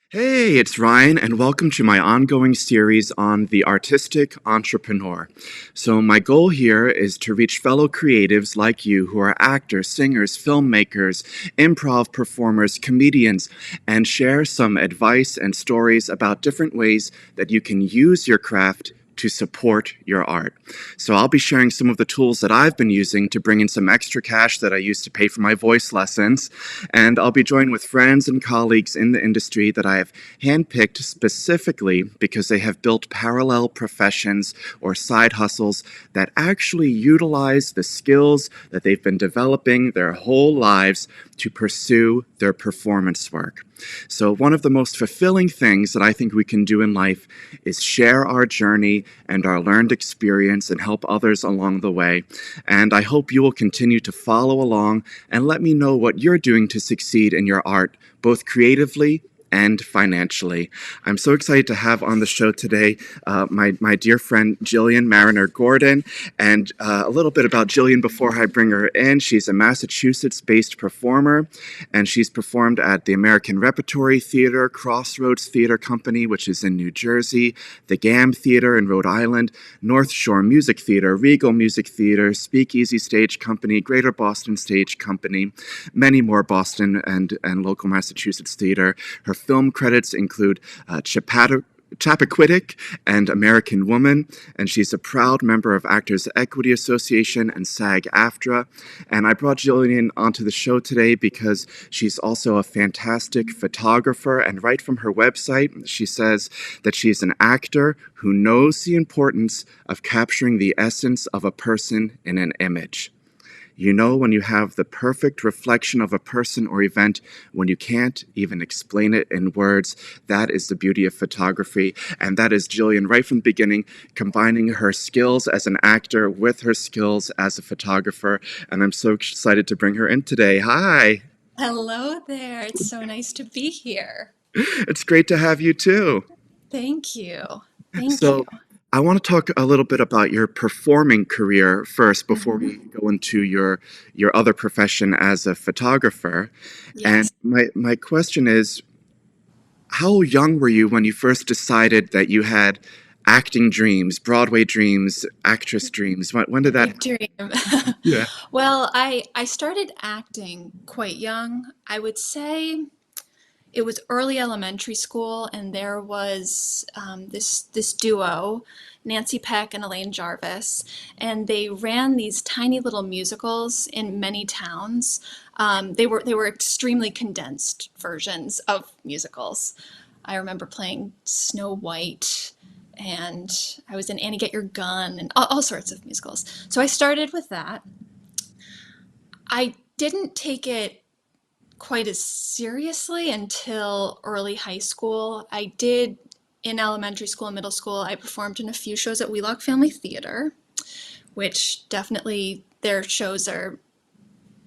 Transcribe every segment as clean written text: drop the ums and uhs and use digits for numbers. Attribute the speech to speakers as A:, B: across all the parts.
A: Hey, it's Ryan, and welcome to my ongoing series on the artistic entrepreneur. So, my goal here is to reach fellow creatives like you who are actors, singers, filmmakers, improv performers, comedians, and share some advice and stories about different ways that you can use your craft to support your art. So I'll be sharing some of the tools that I've been using to bring in some extra cash that I use to pay for my voice lessons, and I'll be joined with friends and colleagues in the industry that I have handpicked specifically because they have built parallel professions or side hustles that actually utilize the skills that they've been developing their whole lives to pursue their performance work. So, one of the most fulfilling things that I think we can do in life is share our journey and our learned experience and help others along the way. And I hope you will continue to follow along and let me know what you're doing to succeed in your art, both creatively and financially. I'm so excited to have on the show today my dear friend Gillian Gordon. And a little bit about Gillian before I bring her in. She's a Massachusetts-based performer, and she's performed at the American Repertory Theater, Crossroads Theater Company, which is in New Jersey, the GAM Theater in Rhode Island, North Shore Music Theater, Regal Music Theater, Speakeasy Stage Company, Greater Boston Stage Company, many more Boston and local Massachusetts theater. Her film credits include Chappaquiddick and American Woman, and she's a proud member of Actors Equity Association and SAG-AFTRA. And I brought Gillian onto the show today because she's also a fantastic photographer, and right from her website, she says that she's an actor who knows the importance of capturing the essence of a person in an image. You know when you have the perfect reflection of a person or event when you can't even explain it in words. That is the beauty of photography, and that is Gillian right from the beginning, combining her skills as an actor with her skills as a photographer, and I'm so excited to bring her in today. Hi!
B: Hello there. It's so nice to be here.
A: It's great to have you too.
B: Thank you. Thank you.
A: So, I want to talk a little bit about your performing career first before
B: hmm
A: we go into your other profession as a photographer. And
B: Yes.
A: my question is, how young were you when you first decided that you had acting dreams, Broadway dreams, actress dreams? When did that
B: Big
A: happen?
B: dream.
A: Yeah.
B: Well, I started acting quite young. I would say it was early elementary school, and there was this duo, Nancy Peck and Elaine Jarvis, and they ran these tiny little musicals in many towns. They were extremely condensed versions of musicals. I remember playing Snow White, and I was in Annie Get Your Gun, and all sorts of musicals. So I started with that. I didn't take it quite as seriously until early high school. I did in elementary school and middle school. I performed in a few shows at Wheelock Family Theater, which definitely their shows are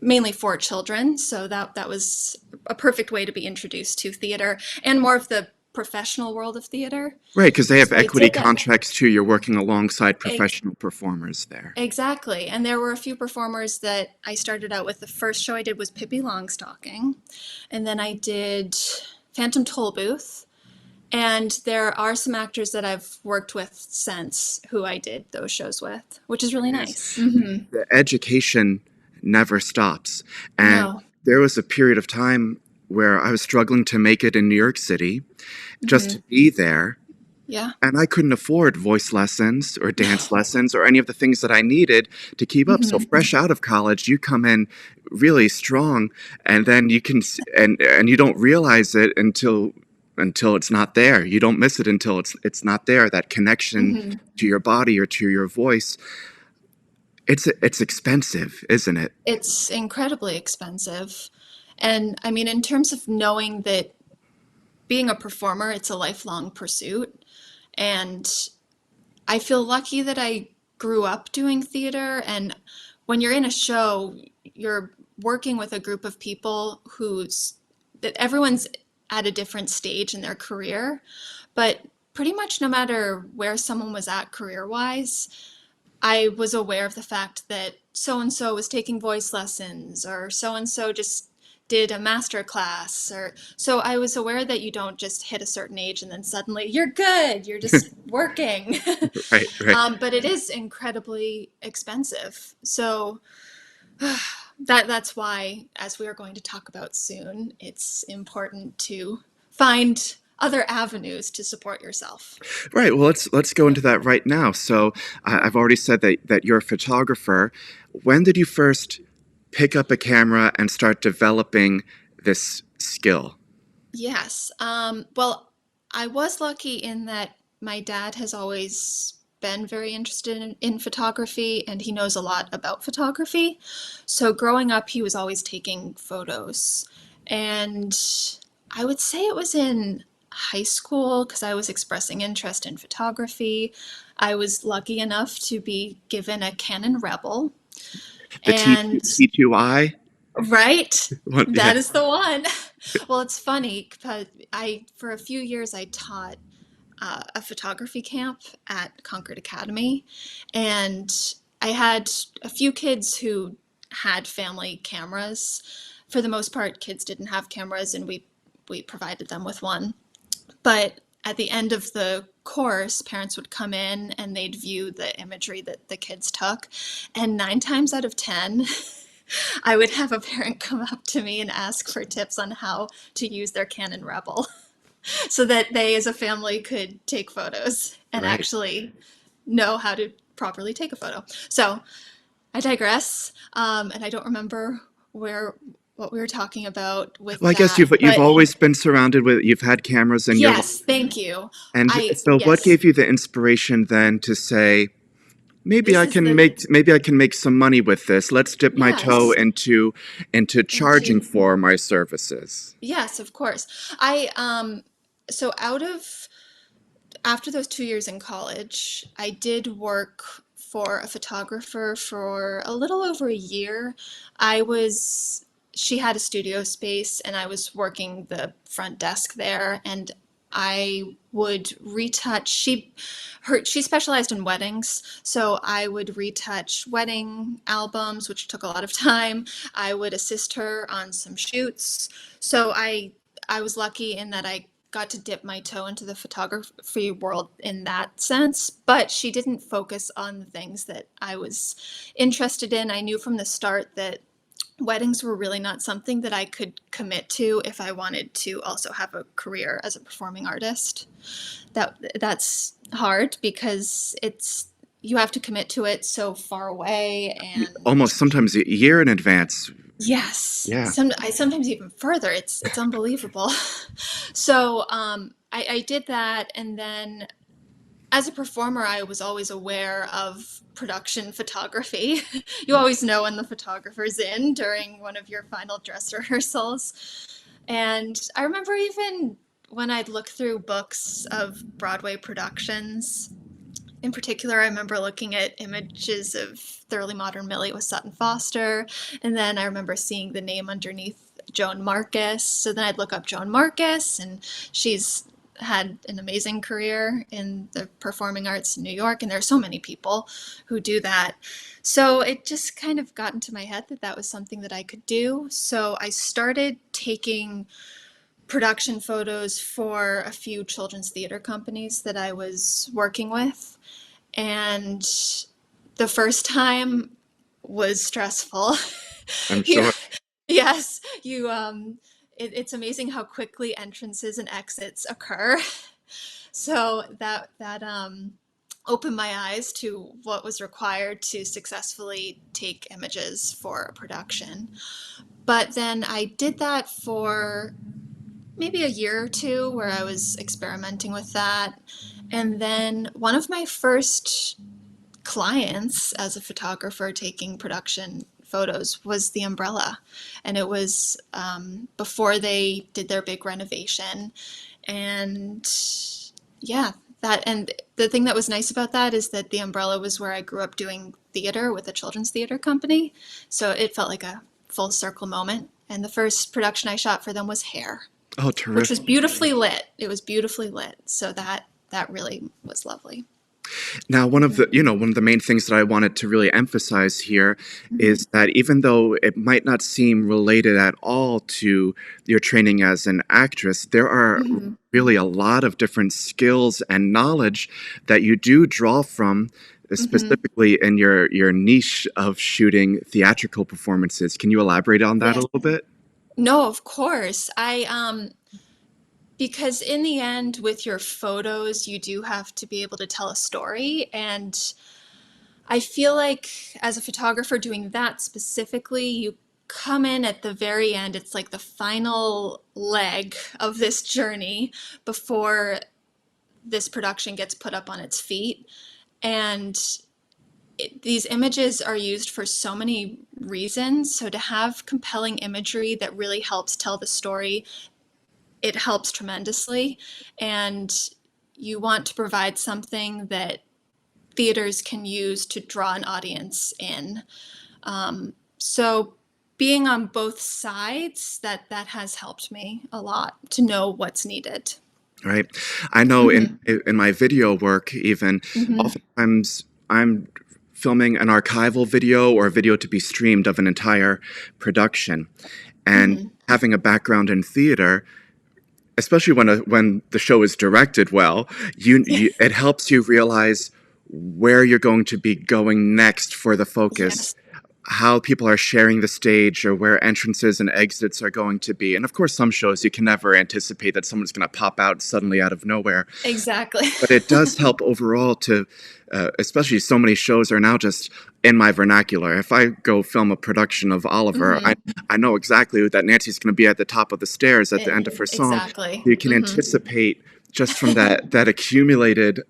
B: mainly for children, so that was a perfect way to be introduced to theater and more of the professional world of theater.
A: Right, because they have
B: So I
A: equity
B: did that.
A: contracts too. You're working alongside
B: Ex-
A: professional performers there.
B: exactly. And there were a few performers that I started out with. The first show I did was Pippi Longstocking, and then I did Phantom Tollbooth. And there are some actors that I've worked with since who I did those shows with, which is really
A: Yes.
B: nice. hmm
A: The education never stops. And
B: No.
A: there was a period of time where I was struggling to make it in New York City, just to
B: hmm
A: be there.
B: Yeah.
A: And I couldn't afford voice lessons or dance lessons or any of the things that I needed to keep up. So
B: hmm
A: fresh out of college, you come in really strong, and then you can and you don't realize it until it's not there. You don't miss it until it's not there. That connection
B: hmm
A: to your body or to your voice. It's expensive, isn't it?
B: It's incredibly expensive. And I mean, in terms of knowing that being a performer, it's a lifelong pursuit. And I feel lucky that I grew up doing theater. And when you're in a show, you're working with a group of people who's that everyone's at a different stage in their career. But pretty much no matter where someone was at career wise, I was aware of the fact that so and so was taking voice lessons or so and so just did a master class, or so I was aware that you don't just hit a certain age and then suddenly you're good, you're just working.
A: Right, right.
B: But it is incredibly expensive. So that's why, as we are going to talk about soon, it's important to find other avenues to support yourself.
A: Right. Well, let's go into that right now. So, I've already said that you're a photographer. When did you first pick up a camera and start developing this skill?
B: Yes. Well, I was lucky in that my dad has always been very interested in photography, and he knows a lot about photography. So growing up, he was always taking photos. And I would say it was in high school because I was expressing interest in photography. I was lucky enough to be given a Canon Rebel.
A: The
B: And
A: T2I
B: right,
A: one. Yeah.
B: that is the one. Well, it's funny because for a few years, I taught a photography camp at Concord Academy, and I had a few kids who had family cameras. For the most part, kids didn't have cameras, and we provided them with one. But at the end of the course, parents would come in and they'd view the imagery that the kids took, and 9 times out of 10, I would have a parent come up to me and ask for tips on how to use their Canon Rebel so that they as a family could take photos and
A: Right.
B: actually know how to properly take a photo. So I digress, and I don't remember where what we were talking about with
A: Well, I guess
B: that,
A: you've
B: but
A: always been surrounded with, you've had cameras in your life.
B: yes, thank you.
A: And
B: I
A: so what
B: yes,
A: gave you the inspiration then to say,
B: this is the
A: maybe I can make some money with this. Let's dip my toe
B: yes
A: into charging
B: into
A: for my services.
B: yes, of course. I so out of after those 2 years in college, I did work for a photographer for a little over a year. I was, she had a studio space and I was working the front desk there, and I would retouch, she specialized in weddings, so I would retouch wedding albums, which took a lot of time. I would assist her on some shoots. So I was lucky in that I got to dip my toe into the photography world in that sense, but she didn't focus on the things that I was interested in. I knew from the start that weddings were really not something that I could commit to if I wanted to also have a career as a performing artist. That's hard because it's you have to commit to it so far away, and
A: Almost sometimes a year in advance.
B: yes,
A: Yeah.
B: I sometimes even further. It's unbelievable. So I did that, and then as a performer, I was always aware of production photography. You always know when the photographer's in during one of your final dress rehearsals. And I remember even when I'd look through books of Broadway productions, in particular, I remember looking at images of Thoroughly Modern Millie with Sutton Foster, and then I remember seeing the name underneath Joan Marcus. So then I'd look up Joan Marcus, and she's had an amazing career in the performing arts in New York, and there are so many people who do that. So it just kind of got into my head that that was something that I could do. So I started taking production photos for a few children's theater companies that I was working with. And the first time was stressful.
A: I'm
B: you,
A: sure.
B: yes, it's amazing how quickly entrances and exits occur. So that opened my eyes to what was required to successfully take images for a production. But then I did that for maybe a year or two where I was experimenting with that. And then one of my first clients as a photographer taking production photos was the Umbrella. And it was before they did their big renovation. And yeah, that, and the thing that was nice about that is that the Umbrella was where I grew up doing theater with a children's theater company. So it felt like a full circle moment. And the first production I shot for them was Hair,
A: Oh,
B: which was
A: terrific.
B: beautifully lit. It was beautifully lit. So that really was lovely.
A: Now, one of the main things that I wanted to really emphasize here
B: Hmm.
A: is that even though it might not seem related at all to your training as an actress, there are
B: Hmm.
A: really a lot of different skills and knowledge that you do draw from,
B: Hmm.
A: specifically in your niche of shooting theatrical performances. Can you elaborate on that a
B: Yes.
A: little bit?
B: No, of course. Because in the end, with your photos, you do have to be able to tell a story. And I feel like as a photographer doing that specifically, you come in at the very end. It's like the final leg of this journey before this production gets put up on its feet. And these images are used for so many reasons. So to have compelling imagery that really helps tell the story, it helps tremendously. And you want to provide something that theaters can use to draw an audience in. So being on both sides, that has helped me a lot to know what's needed.
A: Right. I know
B: Hmm.
A: in my video work, even
B: Hmm.
A: oftentimes I'm filming an archival video or a video to be streamed of an entire production, and
B: Hmm.
A: having a background in theater, especially when the show is directed well, it helps you realize where you're going to be going next for the focus,
B: Yes,
A: how people are sharing the stage or where entrances and exits are going to be. And of course, some shows you can never anticipate that someone's going to pop out suddenly out of nowhere.
B: exactly.
A: But it does help overall to, especially so many shows are now just in my vernacular. If I go film a production of Oliver,
B: Hmm.
A: I know exactly that Nancy's going to be at the top of the stairs at the end of her song.
B: Exactly.
A: You can
B: Hmm.
A: anticipate just from that accumulated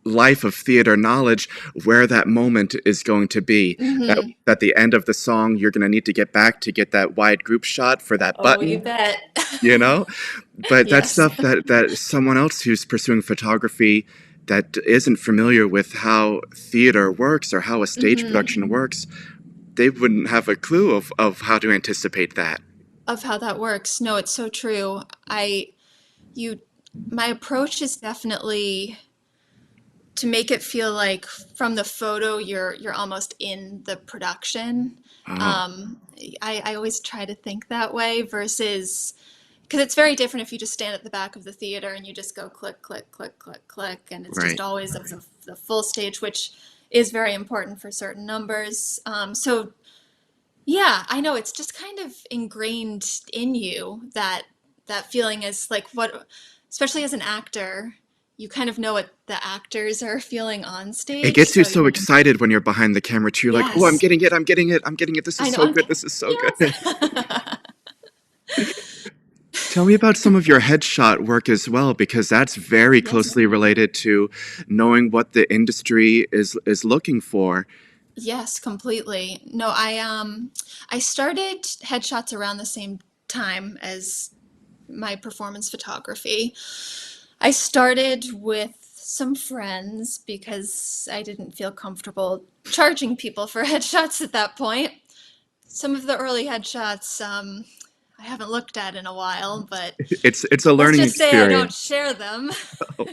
A: life of theater knowledge where that moment is going to be. That
B: Hmm.
A: at the end of the song, you're going to need to get back to get that wide group shot for that
B: Oh, you
A: button,
B: bet.
A: you know? But that's
B: Yes.
A: stuff that someone else who's pursuing photography that isn't familiar with how theater works or how a stage
B: Hmm.
A: production works, they wouldn't have a clue of how to anticipate that.
B: Of how that works. No, it's so true. You, my approach is definitely to make it feel like from the photo you're almost in the production.
A: Oh,
B: Um, I always try to think that way versus because it's very different if you just stand at the back of the theater and you just go click, click, click, click, click, and it's just
A: right.
B: always of the full stage, which is very important for certain numbers. So yeah, I know it's just kind of ingrained in you that feeling is like what, especially as an actor, you kind of know what the actors are feeling on
A: It
B: stage.
A: gets you
B: So
A: so excited when you're behind the camera too. You're like, oh, I'm
B: yes,
A: getting it, I'm getting it, I'm getting it. This is
B: I know.
A: so good, this is so good.
B: Yes.
A: Tell me about some of your headshot work as well, because that's very
B: Yes.
A: closely related to knowing what the industry is looking for.
B: Yes, completely. No, I started headshots around the same time as my performance photography. I started with some friends because I didn't feel comfortable charging people for headshots at that point. Some of the early headshots I haven't looked at in a while, but
A: It's a
B: let's
A: learning
B: just say I don't
A: experience.
B: share them.
A: Oh,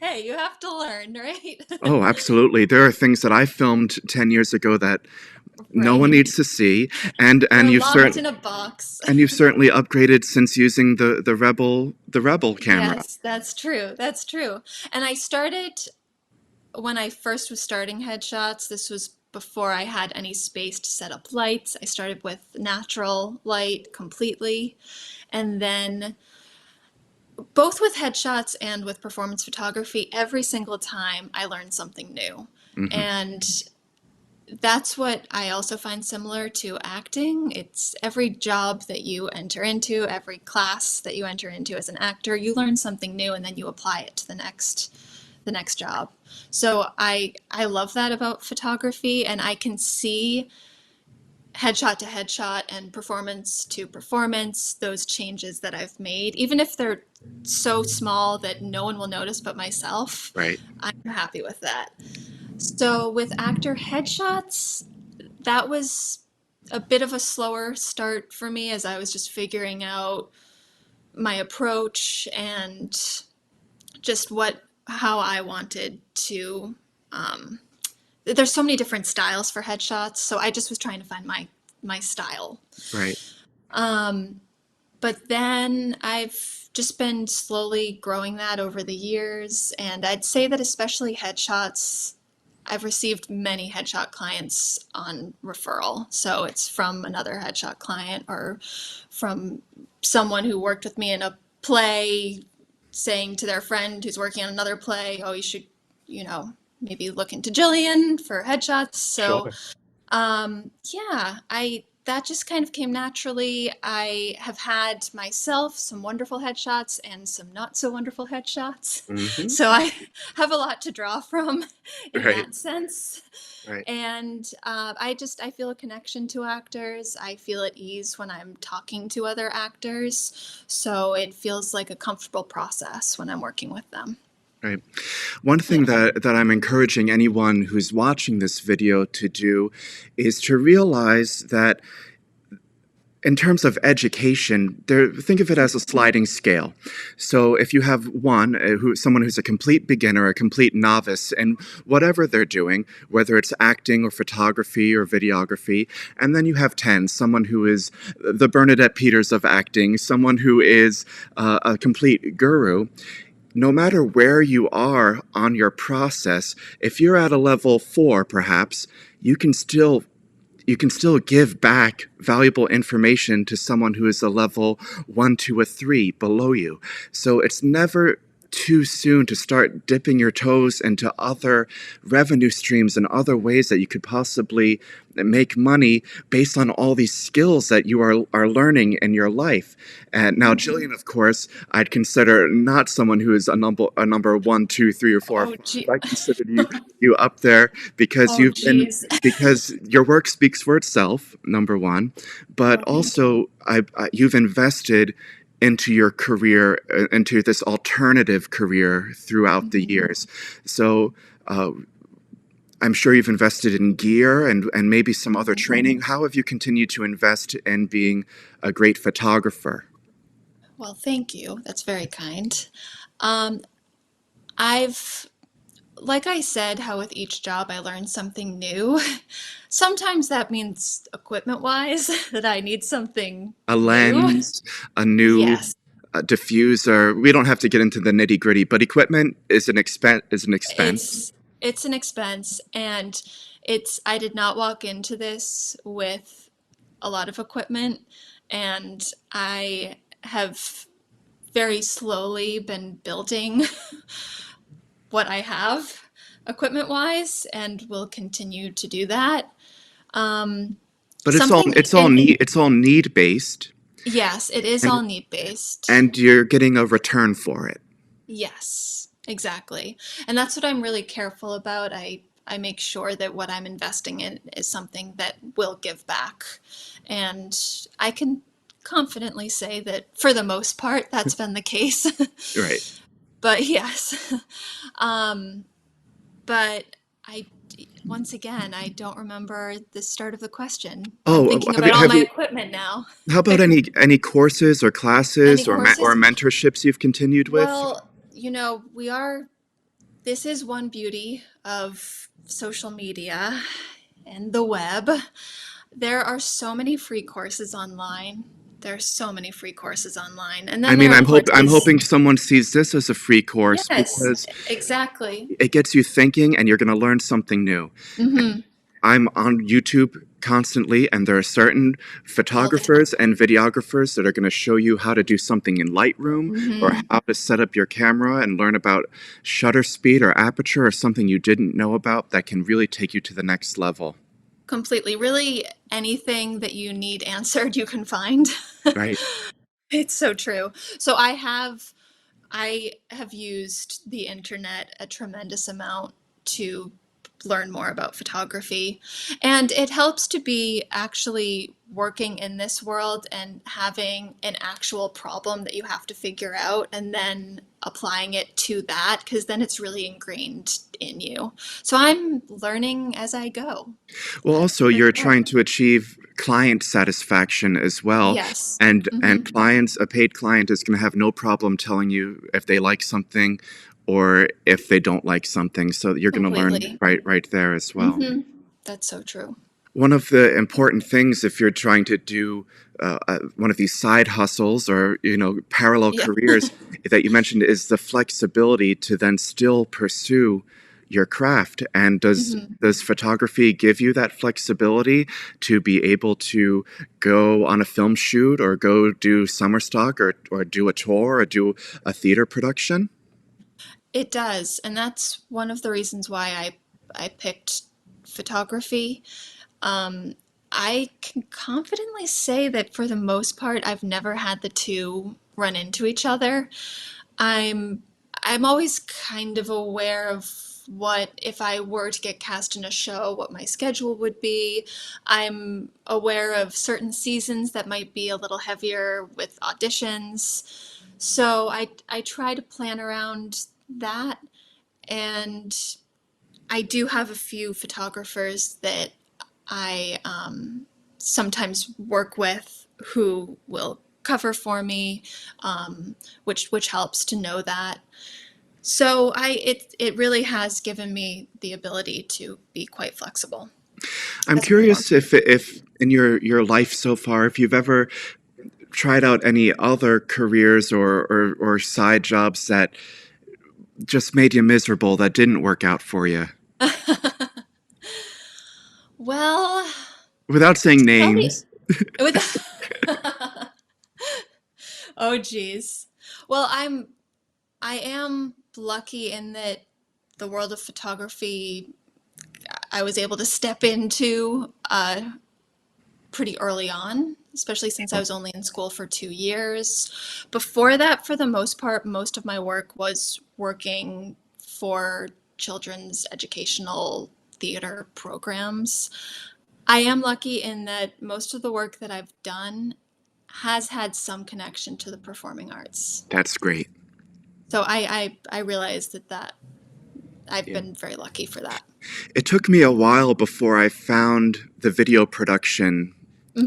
B: Hey, you have to learn, right?
A: oh, absolutely. There are things that I filmed 10 years ago that no one
B: Right.
A: needs to see, and
B: They're
A: you've
B: locked
A: certain
B: in a box.
A: and you've certainly upgraded since using the Rebel camera.
B: Yes, that's true. That's true. And I started when I first was starting headshots. This was before I had any space to set up lights. I started with natural light completely. And then both with headshots and with performance photography, every single time I learned something new.
A: Hmm.
B: And that's what I also find similar to acting. It's every job that you enter into, every class that you enter into as an actor, you learn something new and then you apply it to the next job. So I love that about photography and I can see headshot to headshot and performance to performance those changes that I've made, even if they're so small that no one will notice but myself.
A: Right.
B: I'm happy with that. So with actor headshots, that was a bit of a slower start for me as I was just figuring out my approach and just how I wanted to. Um, there's so many different styles for headshots, so I just was trying to find my style.
A: Right.
B: Um, but then I've just been slowly growing that over the years, and I'd say that especially headshots, I've received many headshot clients on referral. So it's from another headshot client or from someone who worked with me in a play saying to their friend who's working on another play, oh, you should, you know, maybe look into Jillian for headshots. So
A: Sure.
B: yeah, I that just kind of came naturally. I have had myself some wonderful headshots and some not so wonderful headshots.
A: Hmm.
B: So I have a lot to draw from in
A: Right.
B: that sense.
A: Right.
B: And I feel a connection to actors. I feel at ease when I'm talking to other actors. So it feels like a comfortable process when I'm working with them.
A: Right. One thing
B: Yeah.
A: that I'm encouraging anyone who's watching this video to do is to realize that in terms of education, think of it as a sliding scale. So if you have someone who's a complete beginner, a complete novice, and whatever they're doing, whether it's acting or photography or videography, and then you have 10, someone who is the Bernadette Peters of acting, someone who is a complete guru. No matter where you are on your process, if you're at a level 4, perhaps, you can still you can still give back valuable information to someone who is a level 1, 2, or 3 below you. So it's never too soon to start dipping your toes into other revenue streams and other ways that you could possibly make money based on all these skills that you are learning in your life. And now, Jillian, of course, I'd consider not someone who is a number 1, 2, 3, or 4 or
B: Oh,
A: 5.
B: gee.
A: I consider you up there because
B: Oh, geez.
A: because your work speaks for itself, number one, but
B: Oh, thank you.
A: also you've invested into your career, into this alternative career throughout the
B: Mhm.
A: years. So I'm sure you've invested in gear and maybe some other training. How have you continued to invest in being a great photographer?
B: Well, thank you. That's very kind. Um, I've, like I said, how with each job I learn something new. Sometimes that means equipment wise that I need something
A: A
B: new.
A: lens, a new
B: Yes,
A: diffuser. We don't have to get into the nitty gritty, but equipment is an expense. Is an expense.
B: it's an expense, and I did not walk into this with a lot of equipment, and I have very slowly been building what I have equipment wise and will continue to do that. Um,
A: But
B: something and
A: it's all need based,
B: yes, it is
A: and
B: all need based.
A: and you're getting a return for it.
B: Yes, exactly. And that's what I'm really careful about. I make sure that what I'm investing in is something that will give back. And I can confidently say that for the most part, that's been the case.
A: Right.
B: But yes. Um, but I, once again, I don't remember the start of the question. I'm
A: Oh,
B: thinking about all
A: have
B: my
A: you?
B: equipment now.
A: How about any courses or
B: Any
A: classes or
B: courses?
A: mentorships you've continued with?
B: Well, this is one beauty of social media and the web. There are so many free courses online. There are so many free courses online. And
A: I
B: then there
A: mean,
B: are
A: I'm
B: courses.
A: hoping someone sees this as a free course
B: Yes,
A: because
B: exactly.
A: it gets you thinking and you're going to learn something new.
B: Hmm.
A: I'm on YouTube constantly, and there are certain
B: All the time.
A: photographers and videographers that are going to show you how to do something in Lightroom or
B: Hmm.
A: how to set up your camera and learn about shutter speed or aperture or something you didn't know about that can really take you to the next level.
B: Completely. Really, anything that you need answered, you can find.
A: Right.
B: It's so true. So I have used the internet a tremendous amount to learn more about photography. And it helps to be actually working in this world and having an actual problem that you have to figure out and then applying it to that, because then it's really ingrained in you. So I'm learning as I go.
A: Well,
B: But
A: also,
B: for
A: you're
B: sure.
A: trying to achieve client satisfaction as well.
B: Yes.
A: And clients, a paid client is going to have no problem telling you if they like something or if they don't like something. So you're going to learn
B: Completely.
A: right there as well.
B: That's so true.
A: One of the important things if you're trying to do one of these side hustles or parallel
B: Yeah.
A: careers that you mentioned is the flexibility to then still pursue your craft. And does photography give you that flexibility to be able to go on a film shoot or go do summer stock or do a tour or do a theater production?
B: It does, and that's one of the reasons why I picked photography. Um, I can confidently say that for the most part, I've never had the two run into each other. I'm I'm always kind of aware of what if I were to get cast in a show, what my schedule would be. I'm aware of certain seasons that might be a little heavier with auditions. So I try to plan around that, and I do have a few photographers that I sometimes work with who will cover for me, which helps to know that. So it really has given me the ability to be quite flexible
A: I'm
B: as a photographer.
A: curious if in your life so far, if you've ever tried out any other careers or side jobs that just made you miserable that didn't work out for you?
B: Well,
A: Without saying
B: to tell me
A: names.
B: with oh geez. Well, I am lucky in that the world of photography I was able to step into pretty early on, especially since I was only in school for 2 years. Before that, for the most part, most of my work was working for children's educational theater programs. I am lucky in that most of the work that I've done has had some connection to the performing arts.
A: That's great.
B: So I realize that I've
A: Yeah.
B: been very lucky for that.
A: It took me a while before I found the video production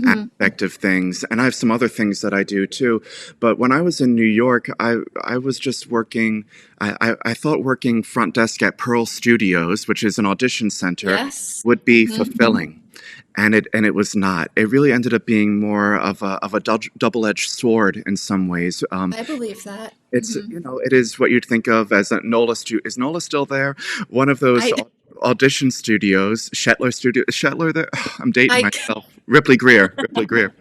A: aspect of things, and I have some other things that I do too. But when I was in New York, I was just working. I thought working front desk at Pearl Studios, which is an audition center,
B: Yes.
A: would be fulfilling, and it was not. It really ended up being more of a double-edged sword in some ways.
B: I believe that.
A: It's it is what you'd think of as a Nola studio. Is Nola still there? One of those
B: I
A: audition studios, Shetler Studio. Is Shetler there? I'm dating
B: I
A: myself. Ripley Greer. Ripley Greer.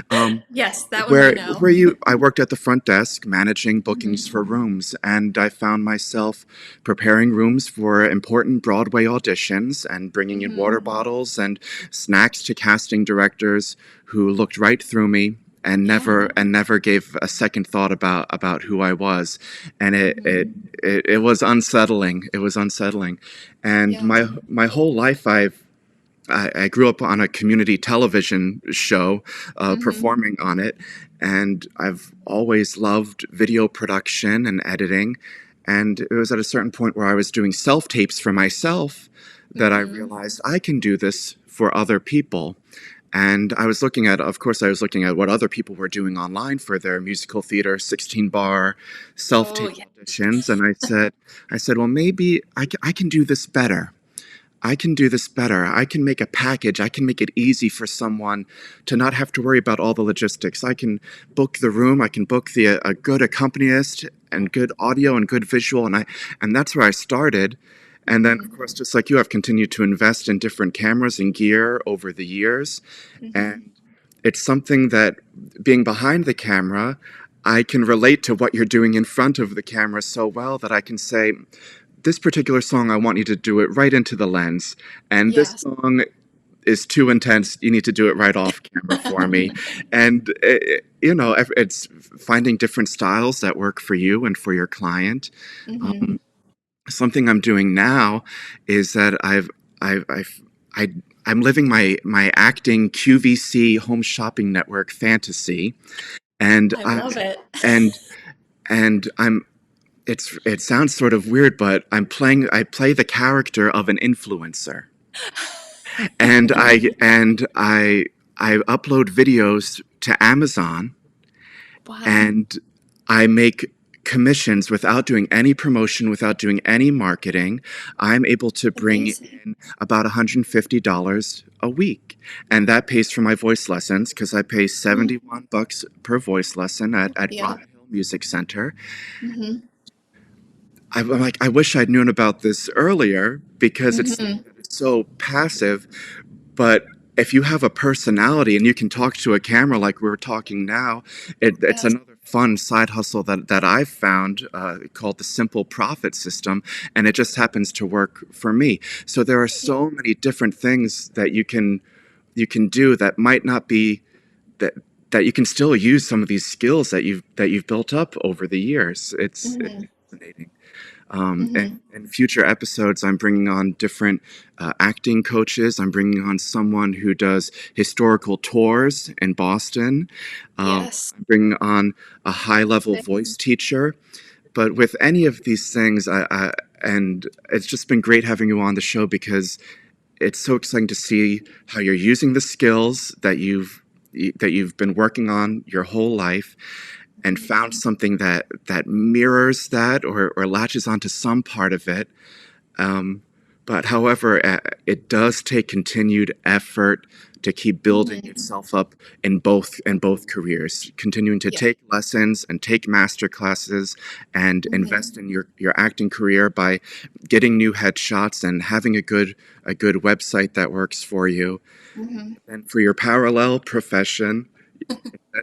A: Um,
B: yes, that one I
A: where
B: know.
A: you I worked at the front desk managing bookings for rooms, and I found myself preparing rooms for important Broadway auditions and bringing in water bottles and snacks to casting directors who looked right through me and
B: Yeah.
A: never gave a second thought about who I was, and it was unsettling. It was unsettling, and
B: Yeah.
A: my whole life I grew up on a community television show, performing on it, and I've always loved video production and editing. And it was at a certain point where I was doing self tapes for myself that I realized I can do this for other people. And of course, I was looking at what other people were doing online for their musical theater 16 bar self
B: Oh
A: tape
B: yeah.
A: auditions. And I said, well, maybe I can do this better. I can do this better. I can make a package. I can make it easy for someone to not have to worry about all the logistics. I can book the room. I can book a good accompanist and good audio and good visual. And that's where I started. And then, of course, just like you, I've continued to invest in different cameras and gear over the years. And it's something that being behind the camera, I can relate to what you're doing in front of the camera so well that I can say, this particular song, I want you to do it right into the lens. And this
B: Yes.
A: song is too intense. You need to do it right off camera for me. And, it's finding different styles that work for you and for your client. Something I'm doing now is that I'm living my acting QVC home shopping network fantasy. And
B: I love it.
A: and, and it sounds sort of weird, but I play the character of an influencer. And I upload videos to Amazon,
B: Wow.
A: and I make commissions without doing any promotion, without doing any marketing. I'm able to bring
B: Amazing.
A: in about $150 a week. And that pays for my voice lessons because I pay
B: Mm.
A: $71 per voice lesson at
B: Yeah.
A: Rock Hill Music Center.
B: Mm-hmm.
A: I'm like, I wish I'd known about this earlier because it's
B: Mm-hmm.
A: so passive. But if you have a personality and you can talk to a camera like we're talking now, it's
B: Yes.
A: another fun side hustle that I've found called the Simple Profit System, and it just happens to work for me. So there are
B: Yeah.
A: so many different things that you can do that might not be that that you can still use some of these skills that you've built up over the years. It's
B: Mm-hmm.
A: fascinating. And
B: Mm-hmm.
A: in future episodes, I'm bringing on different acting coaches. I'm bringing on someone who does historical tours in Boston.
B: Yes.
A: I'm bringing on a high level voice teacher. But with any of these things, and it's just been great having you on the show because it's so exciting to see how you're using the skills that you've been working on your whole life and found something that mirrors that or latches onto some part of it. Um, but however, it does take continued effort to keep building
B: Mm-hmm.
A: yourself up in both careers, continuing to
B: Yeah.
A: take lessons and take master classes and
B: Mm-hmm.
A: invest in your acting career by getting new headshots and having a good website that works for you.
B: Mm-hmm.
A: And for your parallel profession,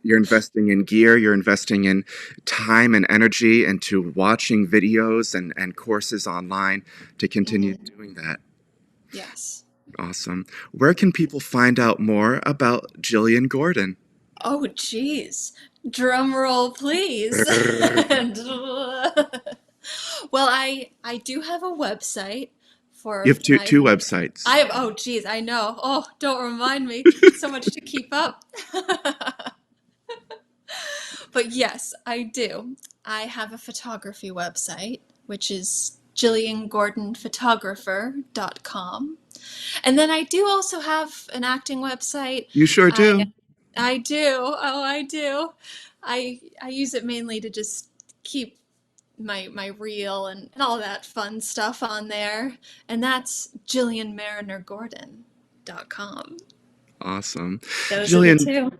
A: you're investing in gear, you're investing in time and energy into watching videos and courses online to continue
B: Mm-hmm.
A: doing that.
B: Yes.
A: Awesome. Where can people find out more about Gillian Gordon?
B: Oh, geez. Drum roll, please. And, well, I do have a website
A: You
B: for
A: have two
B: my.
A: two websites.
B: I have. Oh, geez. I know. Oh, don't remind me. So much to keep up. But yes, I do. I have a photography website, which is gilliangordonphotographer.com. And then I do also have an acting website.
A: You sure
B: I
A: do.
B: I do. Oh, I do. I use it mainly to just keep my reel and all that fun stuff on there. And that's gillianmarinergordon.com.
A: Awesome.
B: Those are the
A: Gillian,
B: two.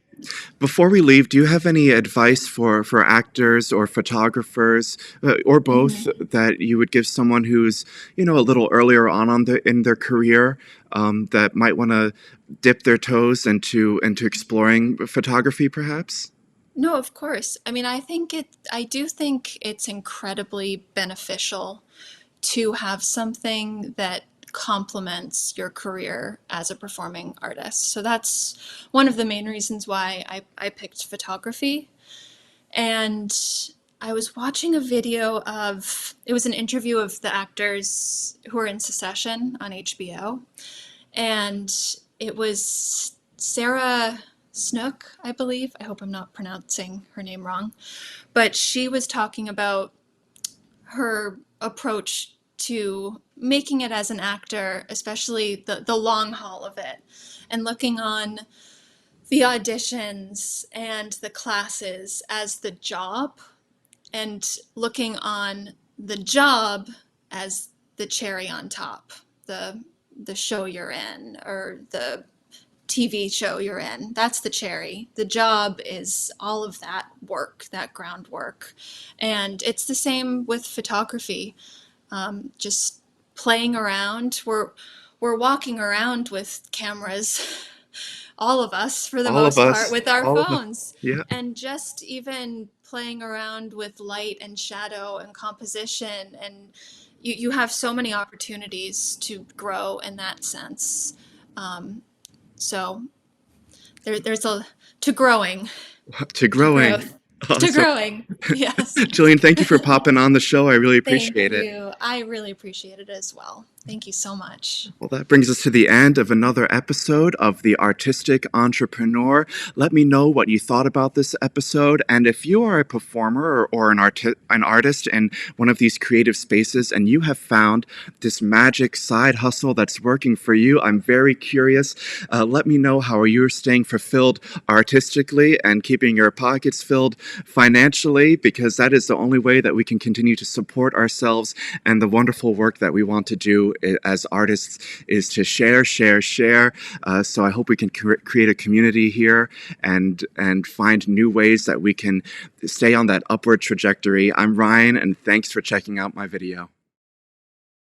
A: before we leave, do you have any advice for actors or photographers or both
B: Mhm.
A: that you would give someone who's a little earlier on in their career that might want to dip their toes into exploring photography, perhaps?
B: No, of course. I mean, I do think it's incredibly beneficial to have something that complements your career as a performing artist. So that's one of the main reasons why I picked photography. And I was watching a video it was an interview of the actors who are in Succession on HBO. And it was Sarah Snook, I believe. I hope I'm not pronouncing her name wrong. But she was talking about her approach to making it as an actor, especially the long haul of it, and looking on the auditions and the classes as the job, and looking on the job as the cherry on top, the the show you're in or the TV show you're in. That's the cherry. The job is all of that work, that groundwork. And it's the same with photography. Just playing around. We're walking around with cameras, all of us for the
A: All of
B: most part,
A: us,
B: with our
A: all of us.
B: phones.
A: Yeah.
B: And just even playing around with light and shadow and composition, and you have so many opportunities to grow in that sense. So there's a to growing
A: To
B: to
A: growing.
B: growth. To
A: Awesome.
B: growing. Yes.
A: Jillian, thank you for popping on the show. I really
B: Thank
A: appreciate it.
B: you. I really appreciate it as well. Thank you so much.
A: Well, that brings us to the end of another episode of The Artistic Entrepreneur. Let me know what you thought about this episode. And if you are a performer or an artist in one of these creative spaces and you have found this magic side hustle that's working for you, I'm very curious. Let me know how you're staying fulfilled artistically and keeping your pockets filled financially, because that is the only way that we can continue to support ourselves and the wonderful work that we want to do as artists is to share, share, share. So I hope we can create a community here and find new ways that we can stay on that upward trajectory. I'm Ryan, and thanks for checking out my video.